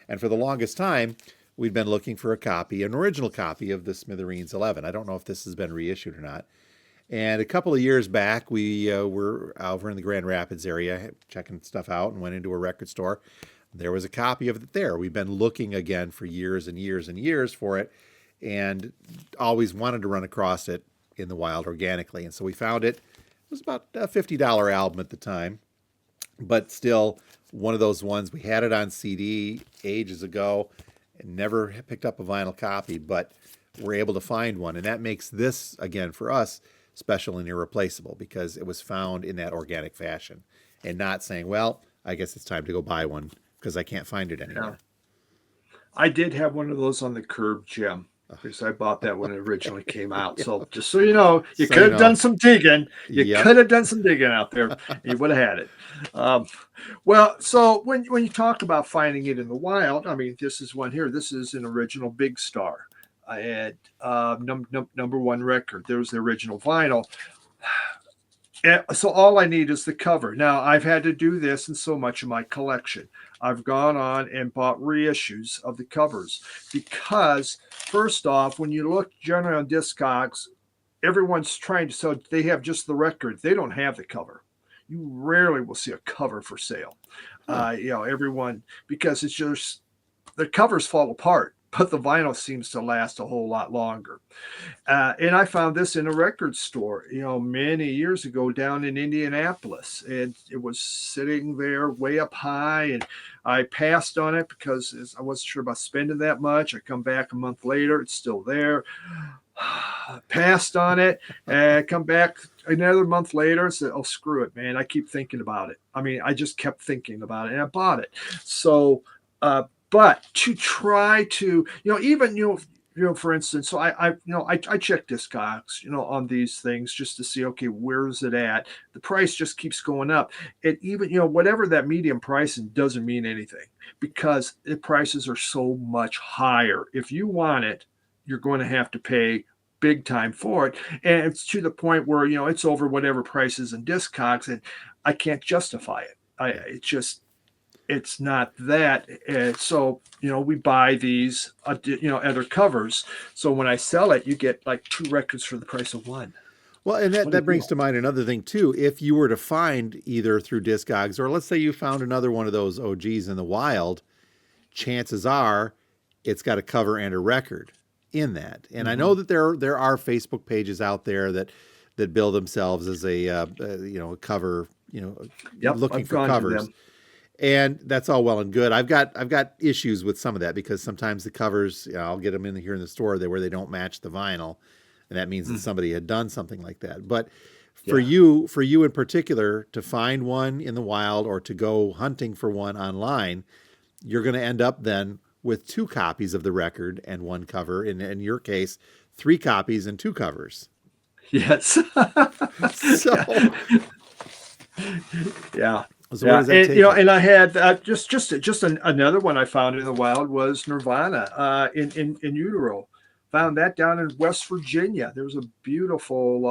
And for the longest time, we'd been looking for an original copy of the Smithereens 11. I don't know if this has been reissued or not. And a couple of years back, we were over in the Grand Rapids area checking stuff out and went into a record store. There was a copy of it there. We've been looking again for years and years and years for it and always wanted to run across it in the wild organically. And so we found it. It was about a $50 album at the time, but still one of those ones. We had it on CD ages ago and never picked up a vinyl copy, but we're able to find one. And that makes this, again, for us, special and irreplaceable because it was found in that organic fashion and not saying, well, I guess it's time to go buy one because I can't find it anymore. Yeah. I did have one of those on the curb, Jim, because I bought that when it originally came out. So just so you know, you could have done some digging. You could have done some digging out there. You would have had it. Well, so when you talk about finding it in the wild, I mean, this is one here. This is an original Big Star. I had number one record. There was the original vinyl. And so all I need is the cover. Now I've had to do this in so much of my collection. I've gone on and bought reissues of the covers because, first off, when you look generally on Discogs, everyone's trying to sell. They have just the record. They don't have the cover. You rarely will see a cover for sale. Huh. Everyone, because it's just the covers fall apart, but the vinyl seems to last a whole lot longer. And I found this in a record store, many years ago down in Indianapolis. And it was sitting there way up high. And I passed on it because I wasn't sure about spending that much. I come back a month later, it's still there. Passed on it and come back another month later and said, oh, screw it, man. I keep thinking about it. I mean, I just kept thinking about it and I bought it. So, but to try to, even, for instance, so I check Discogs, on these things just to see, okay, where's it at? The price just keeps going up. It even, whatever that medium pricing doesn't mean anything because the prices are so much higher. If you want it, you're going to have to pay big time for it. And it's to the point where, it's over whatever prices in Discogs and I can't justify it. It's not that. So, we buy these, other covers. So when I sell it, you get like 2 records for the price of one. Well, and that brings to mind another thing too. If you were to find either through Discogs or let's say you found another one of those OGs in the wild, chances are it's got a cover and a record in that. And I know that there are Facebook pages out there that bill themselves as a cover, looking I've for gone to covers. them. And that's all well and good. I've got issues with some of that because sometimes the covers, I'll get them in here in the store where they don't match the vinyl, and that means that somebody had done something like that. But for you in particular, to find one in the wild or to go hunting for one online, you're going to end up then with 2 copies of the record and 1 cover. In your case, 3 copies and 2 covers. Yes. So Yeah. So where does that take and I had another one I found in the wild was Nirvana in utero. Found that down in West Virginia. There was a beautiful,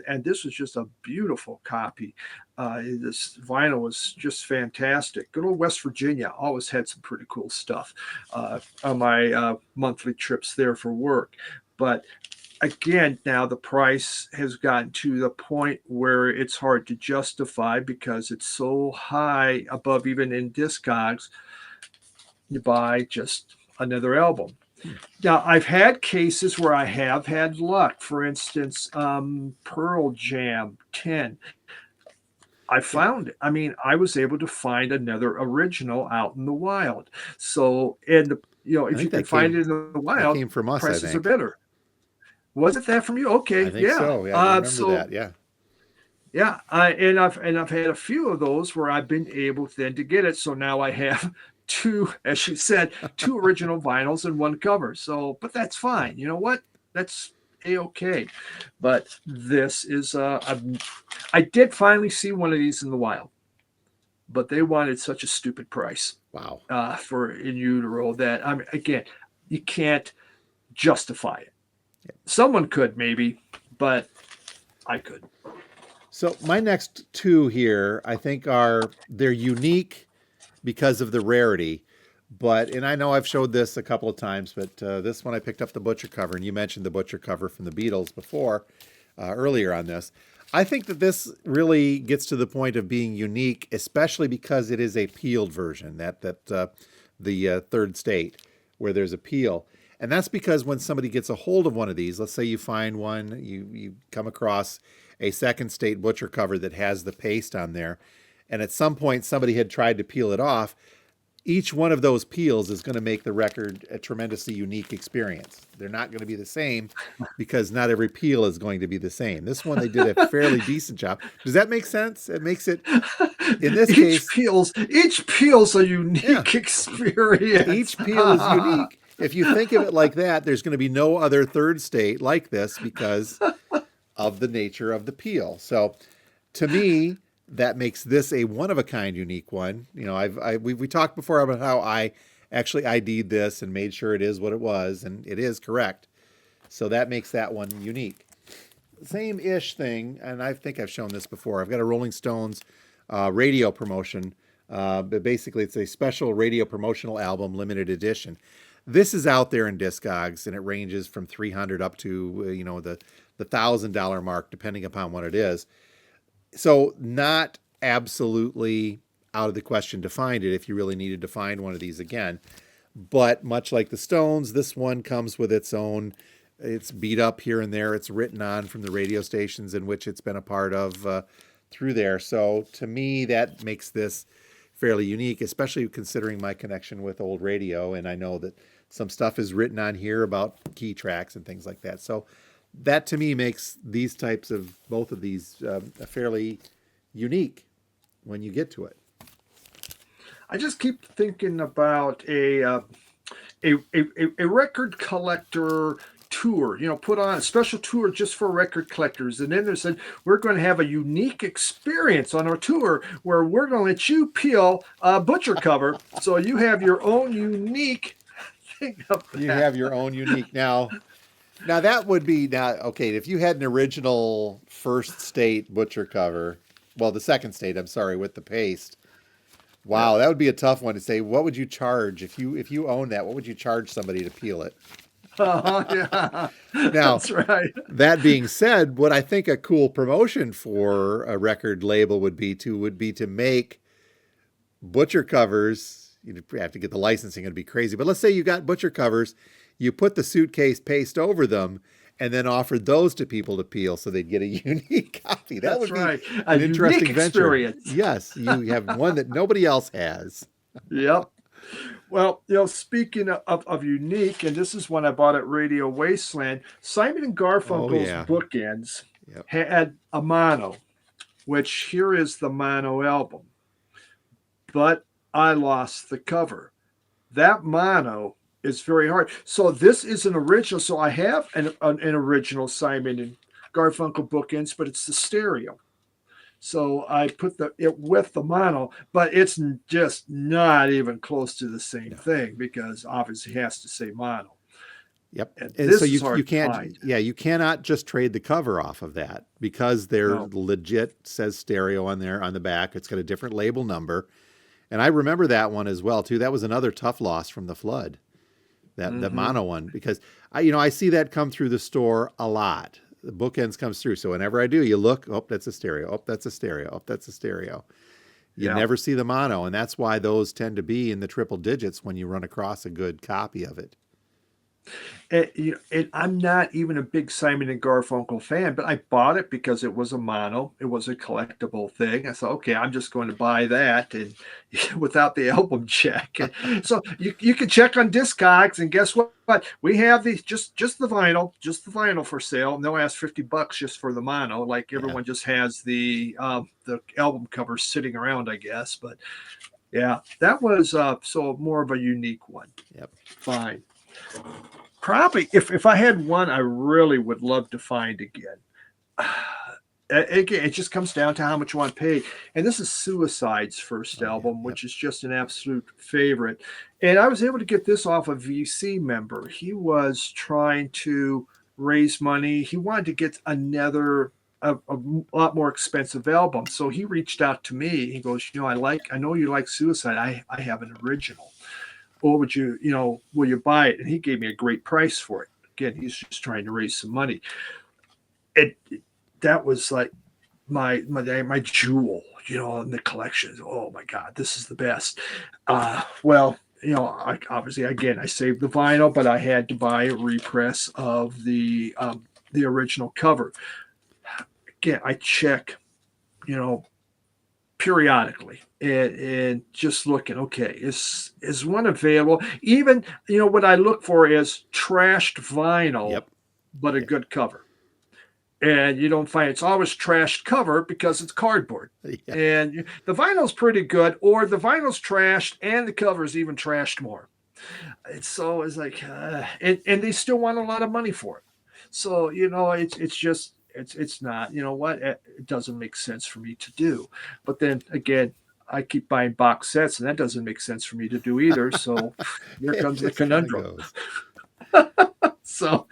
and this was just a beautiful copy. This vinyl was just fantastic. Good old West Virginia always had some pretty cool stuff on my monthly trips there for work. But again, now the price has gotten to the point where it's hard to justify because it's so high above even in Discogs. You buy just another album. Now, I've had cases where I have had luck. For instance, Pearl Jam 10. I found it. I mean, I was able to find another original out in the wild. So, and if you can find it in the wild, came from us, prices are better. Was it that from you? Okay, I think so. Yeah, I remember that. Yeah. Yeah, and I've had a few of those where I've been able then to get it. So now I have 2, as you said, 2 original vinyls and 1 cover. So, but that's fine. You know what? That's a-okay. But this is I did finally see one of these in the wild, but they wanted such a stupid price. Wow. For in utero that again, you can't justify it. Someone could maybe, but I could. So my next 2 here, I think they're unique because of the rarity, and I know I've showed this a couple of times, but this one I picked up the butcher cover, and you mentioned the butcher cover from the Beatles before, earlier on this. I think that this really gets to the point of being unique, especially because it is a peeled version, the third state where there's a peel. And that's because when somebody gets a hold of one of these, let's say you find one, you come across a second state butcher cover that has the paste on there, and at some point somebody had tried to peel it off, each one of those peels is going to make the record a tremendously unique experience. They're not going to be the same because not every peel is going to be the same. This one, they did a fairly decent job. Does that make sense? It makes it, in this case... Each peel's a unique experience. Each peel is unique. If you think of it like that, there's going to be no other third state like this because of the nature of the peel. So to me, that makes this a one-of-a-kind unique one. We talked before about how I actually ID'd this and made sure it is what it was, and it is correct. So that makes that one unique. Same-ish thing, and I think I've shown this before. I've got a Rolling Stones radio promotion, but basically it's a special radio promotional album, limited edition. This is out there in Discogs, and it ranges from 300 up to the $1,000 mark, depending upon what it is. So not absolutely out of the question to find it if you really needed to find one of these again. But much like the Stones, this one comes with its own. It's beat up here and there. It's written on from the radio stations in which it's been a part of through there. So to me, that makes this fairly unique, especially considering my connection with old radio. And I know that some stuff is written on here about key tracks and things like that. So that to me makes these types of both of these fairly unique when you get to it. I just keep thinking about a record collector tour, put on a special tour just for record collectors. And then they said, we're going to have a unique experience on our tour where we're going to let you peel a butcher cover. So you have your own unique thing of that. You have your own unique. Now that would be okay. If you had an original first state butcher cover, well, the second state, I'm sorry, with the paste. Wow, that would be a tough one to say. What would you charge if you own that? What would you charge somebody to peel it? Yeah, Now, that's right. that being said, what I think a cool promotion for a record label would be to make butcher covers. You'd have to get the licensing; it'd be crazy. But let's say you got butcher covers, you put the suitcase paste over them, and then offered those to people to peel, so they'd get a unique copy. That That's would be right. an interesting unique venture. experience. Yes, you have one that nobody else has. Yep. Well, speaking of unique, and this is one I bought at Radio Wasteland, Simon and Garfunkel's Bookends Yep. had a mono, which here is the mono album. But I lost the cover. That mono is very hard. So this is an original. So I have an original Simon and Garfunkel Bookends, but it's the stereo. So I put it with the mono, but it's just not even close to the same thing because obviously it has to say mono. Yep. And so you can't, you cannot just trade the cover off of that because they're legit says stereo on there on the back. It's got a different label number. And I remember that one as well too. That was another tough loss from the flood. That mono one, because I see that come through the store a lot. The Bookends comes through. So whenever I do, you look, oh, that's a stereo. Oh, that's a stereo. Oh, that's a stereo. You never see the mono. And that's why those tend to be in the triple digits when you run across a good copy of it. And I'm not even a big Simon and Garfunkel fan, but I bought it because it was a mono. It was a collectible thing. I thought, okay, I'm just going to buy that, and without the album check. And so you can check on Discogs, and guess what? We have these just the vinyl for sale. And they'll ask $50 just for the mono. Like everyone just has the album cover sitting around, I guess. But yeah, that was so more of a unique one. Yep. Fine. Probably, if I had one, I really would love to find again. Again, it just comes down to how much you want to pay. And this is Suicide's first album, which is just an absolute favorite. And I was able to get this off a VC member. He was trying to raise money. He wanted to get another a lot more expensive album. So he reached out to me. He goes, I know you like Suicide. I have an original. Or would will you buy it? And he gave me a great price for it. Again, he's just trying to raise some money. That was like my jewel, in the collection. Oh my God, this is the best. Obviously, again, I saved the vinyl, but I had to buy a repress of the original cover. Again, I check, periodically and just looking, okay, is one available? Even, what I look for is trashed vinyl, but a good cover. And you don't find it's always trashed cover because it's cardboard. Yeah. And the vinyl's pretty good, or the vinyl's trashed and the cover's even trashed more. It's always like, and they still want a lot of money for it. So, it's just, it's not, it doesn't make sense for me to do. But then again, I keep buying box sets, and that doesn't make sense for me to do either. So here comes the conundrum. So,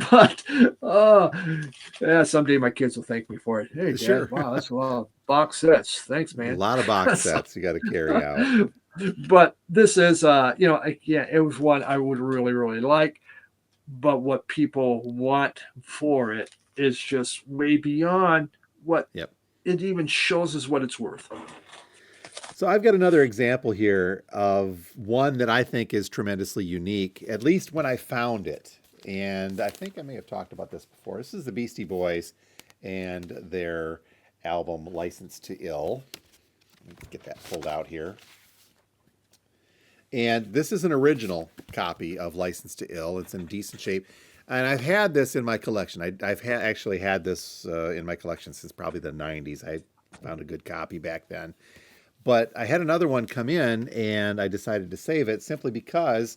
But uh, yeah, someday my kids will thank me for it. Hey, Dad, Sure. wow, that's a lot of box sets. Thanks, A man. lot of box So, sets you got to carry out. but this is, yeah, it was one I would really, really like. But what people want for it is just way beyond what Yep. it even shows us what it's worth. So I've got another example here of one that I think is tremendously unique, at least when I found it. And I think I may have talked about this before. This is the Beastie Boys and their album License to Ill. Let me get that pulled out here. And this is an original copy of License to Ill. It's in decent shape. And I've had this in my collection. I've actually had this in my collection since probably the 90s. I found a good copy back then. But I had another one come in and I decided to save it simply because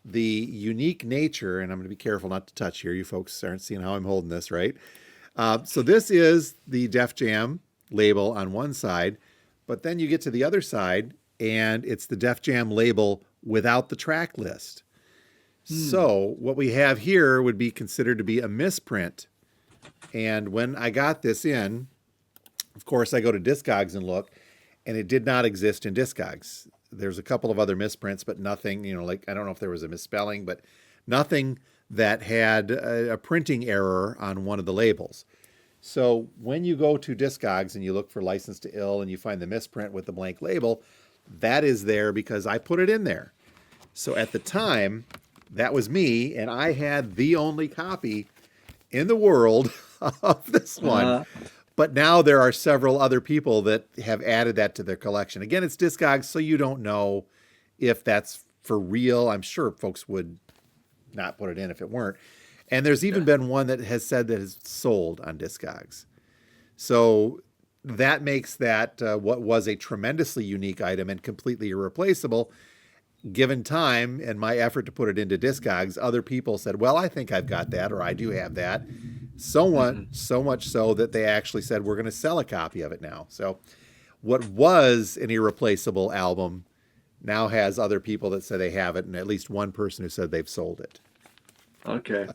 the unique nature, and I'm going to be careful not to touch here. You folks aren't seeing how I'm holding this, right? So this is the Def Jam label on one side, but then you get to the other side and it's the Def Jam label without the track list. So what we have here would be considered to be a misprint. And when I got this in, of course, I go to Discogs and look, and it did not exist in Discogs. There's a couple of other misprints, but nothing, like I don't know if there was a misspelling, but nothing that had a printing error on one of the labels. So when you go to Discogs and you look for License to Ill and you find the misprint with the blank label, that is there because I put it in there. So at the time, that was me, and I had the only copy in the world of this one. But now there are several other people that have added that to their collection. Again, it's Discogs, so you don't know if that's for real. I'm sure folks would not put it in if it weren't. And there's even been one that has said that it's sold on Discogs. So that makes that what was a tremendously unique item and completely irreplaceable. Given time and my effort to put it into Discogs, other people said, well, I think I've got that, or I do have that. So much so that they actually said, we're going to sell a copy of it now. So what was an irreplaceable album now has other people that say they have it, and at least one person who said they've sold it. Okay.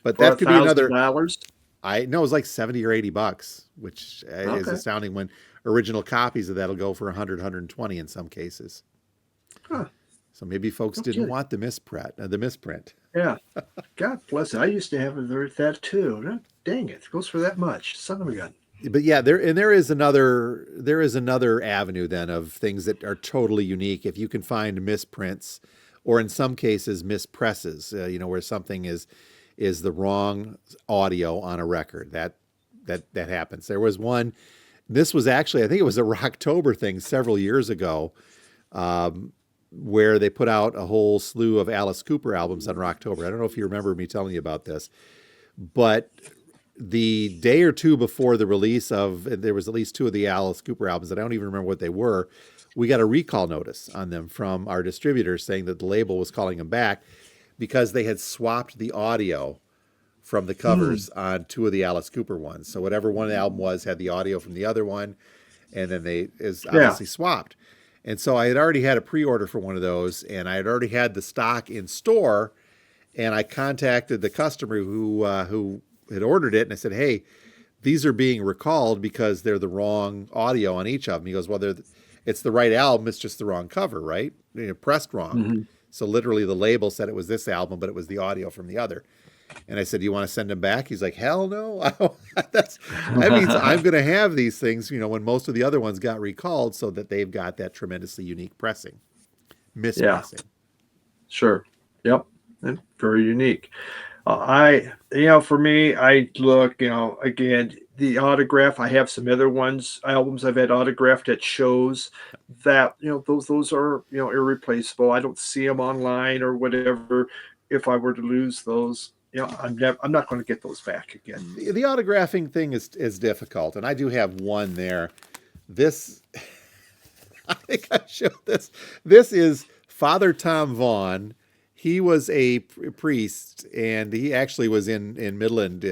But For that could be another. $1,000? I know it was like 70 or 80 bucks, which is astounding when original copies of that'll go for 100, 120 in some cases. Huh. So maybe folks didn't want the misprint. Yeah. God bless it. I used to have that too. Dang it. It goes for that much. Son of a gun. But yeah, there is another avenue then of things that are totally unique. If you can find misprints, or in some cases mispresses, where something is the wrong audio on a record. That happens. There was one. This was actually, I think it was a Rocktober thing several years ago, where they put out a whole slew of Alice Cooper albums on Rocktober. I don't know if you remember me telling you about this, but the day or two before the release there was at least two of the Alice Cooper albums that I don't even remember what they were. We got a recall notice on them from our distributors saying that the label was calling them back because they had swapped the audio from the covers on two of the Alice Cooper ones. So whatever one album was had the audio from the other one, and then they is obviously swapped. And so I had already had a pre-order for one of those, and I had already had the stock in store, and I contacted the customer who had ordered it, and I said, hey, these are being recalled because they're the wrong audio on each of them. He goes, well, it's the right album, it's just the wrong cover, right? Pressed wrong. Mm-hmm. So literally the label said it was this album, but it was the audio from the other. And I said, do you want to send them back? He's like, hell no. That means I'm going to have these things, when most of the other ones got recalled so that they've got that tremendously unique mispressing. Sure. Yep. And very unique. For me, I look, again, the autograph, I have some other albums I've had autographed at shows that, those are, irreplaceable. I don't see them online or whatever. If I were to lose those, I'm not going to get those back again. The autographing thing is difficult, and I do have one there. This, I think I showed this. This is Father Tom Vaughn. He was a priest, and he actually was in Midland.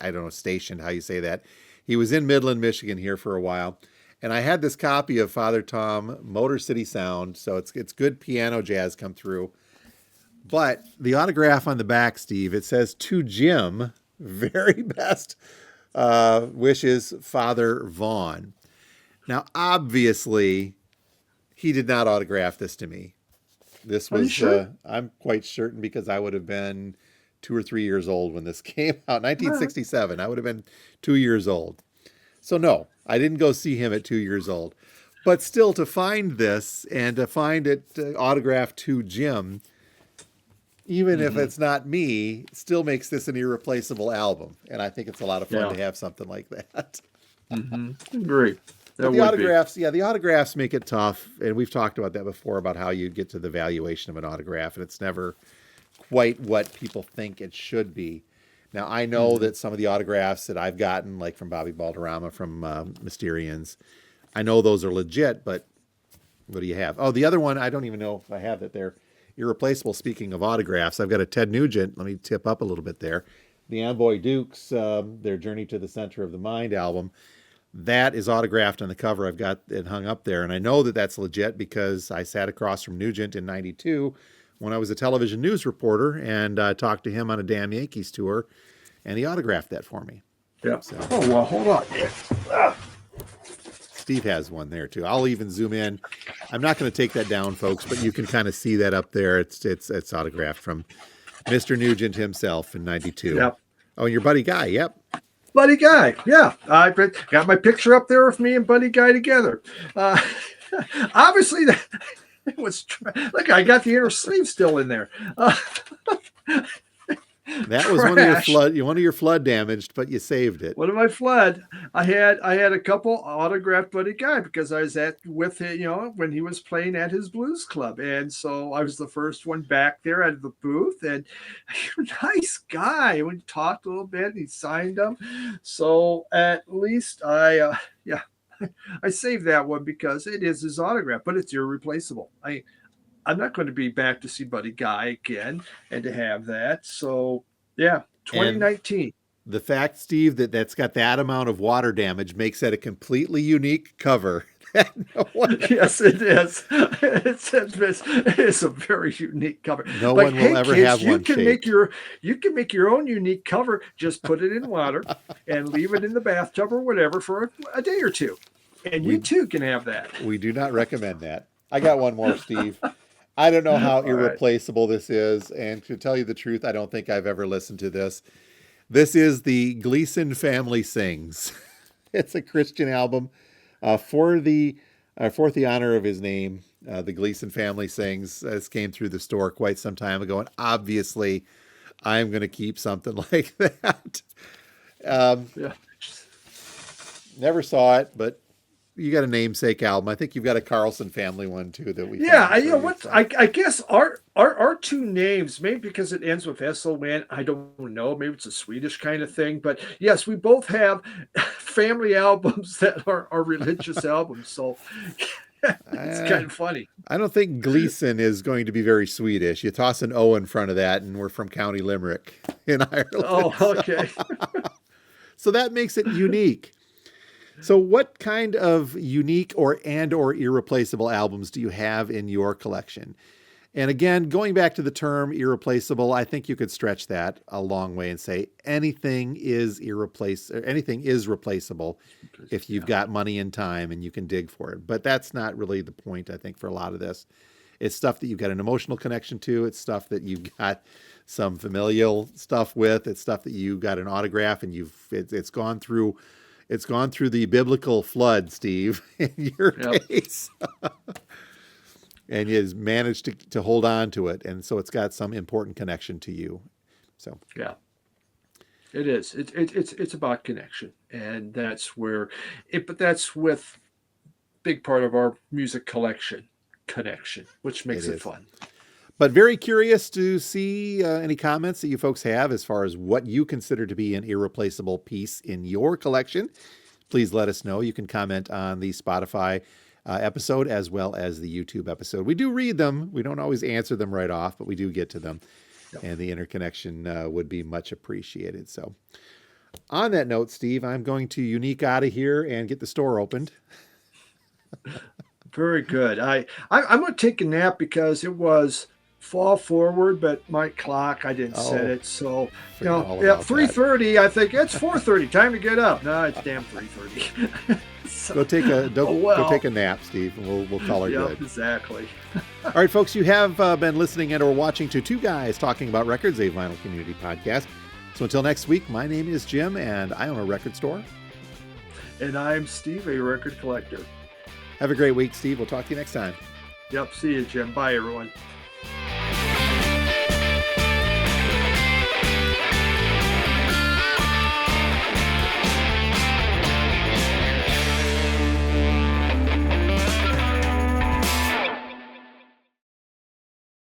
I don't know, stationed, how you say that. He was in Midland, Michigan here for a while. And I had this copy of Father Tom, Motor City Sound, so it's good piano jazz come through. But the autograph on the back, Steve, it says to Jim, very best wishes, Father Vaughn. Now, obviously, he did not autograph this to me. This Are you was, sure? I'm quite certain because I would have been 2 or 3 years old when this came out. Uh, 1967. I would have been 2 years old. So, no, I didn't go see him at 2 years old. But still, to find this and to find it autographed to Jim, even if mhm. it's not me, still makes this an irreplaceable album. And I think it's a lot of fun Yeah. to have something like that. Agree. But That the would be. autographs, yeah, the autographs make it tough. And we've talked about that before about how you get to the valuation of an autograph. And it's never quite what people think it should be. Now, I know Hmm. that some of the autographs that I've gotten, like from Bobby Balderrama, from Mysterians, I know those are legit, but what do you have? Oh, the other one, I don't even know if I have it there. Irreplaceable, speaking of autographs, I've got a Ted Nugent. Let me tip up a little bit there. The Envoy Dukes, their Journey to the Center of the Mind album. That is autographed on the cover. I've got it hung up there. And I know that that's legit because I sat across from Nugent in 92 when I was a television news reporter and talked to him on a Damn Yankees tour. And he autographed that for me. Yeah. So Oh, well, hold on. Steve has one there too. I'll even zoom in. I'm not going to take that down, folks, but you can kind of see that up there. It's autographed from Mr. Nugent himself in '92. Yeah. Oh, and your buddy Guy. Yep. Buddy Guy. Yeah. I got my picture up there of me and Buddy Guy together. Uh, obviously, that it was. Look, I got the inner sleeve still in there. That was one of your Trash. flood damaged, but you saved it. One of my flood, I had a couple autographed Buddy Guy because I was at with him, when he was playing at his blues club, and so I was the first one back there out of the booth, and nice guy. We talked a little bit, and he signed them, so at least yeah, I saved that one because it is his autograph, but it's irreplaceable. I'm not going to be back to see Buddy Guy again and to have that. So yeah, And 2019. the fact, Steve, that that's got that amount of water damage makes that a completely unique cover. No one, Yes, it is. It's a very unique cover. no But one will hey, ever kids, have one shaped. you can make your own unique cover. Just put it in water and leave it in the bathtub or whatever for a day or two, and you We too can have that. we do not recommend that. I got one more, Steve. I don't know how All right. irreplaceable this is, and to tell you the truth, I don't think I've ever listened to this. This is the Gleason Family Sings. It's a Christian album for the honor of his name. The Gleason Family Sings. This came through the store quite some time ago, and obviously, I'm going to keep something like that. Um, Yeah. Never saw it, but you got a namesake album. I think you've got a Carlson family one too that we Yeah, found for you. what So I guess our two names, maybe because it ends with SON, I don't know, maybe it's a Swedish kind of thing, but yes, we both have family albums that are religious albums, so it's uh, kind of funny. I don't think Gleason is going to be very Swedish. You toss an O in front of that, and we're from County Limerick in Ireland. Oh, okay. So that makes it unique. So what kind of unique or irreplaceable albums do you have in your collection? And again, going back to the term irreplaceable, I think you could stretch that a long way and say anything is replaceable if you've Yeah. got money and time and you can dig for it. But that's not really the point, I think, for a lot of this. It's stuff that you've got an emotional connection to. It's stuff that you've got some familial stuff with. It's stuff that you got an autograph and it's gone through the biblical flood, Steve, in your Yep. case. And has managed to hold on to it. And so it's got some important connection to you. So Yeah. It is. It's about connection, and that's where it. But that's with big part of our music collection connection, which it makes it is. fun. But very curious to see any comments that you folks have as far as what you consider to be an irreplaceable piece in your collection. Please let us know. You can comment on the Spotify episode as well as the YouTube episode. We do read them. We don't always answer them right off, but we do get to them. Yep. And the interconnection would be much appreciated. So on that note, Steve, I'm going to unique out of here and get the store opened. Very good. I'm going to take a nap because it was fall forward, but my clock, I didn't set Oh, it. So, forgot all yeah, about that. 3:30, I think it's 4:30. Time to get up. No, it's damn 3:30. So, Go take a oh, well. go take a nap, Steve, and we'll call her Yep, good. exactly. All right, folks, you have been listening and or watching to Two Guys Talking About Records, a vinyl community podcast. So until next week, my name is Jim, and I own a record store. And I'm Steve, a record collector. Have a great week, Steve. We'll talk to you next time. Yep, see you, Jim. Bye, everyone.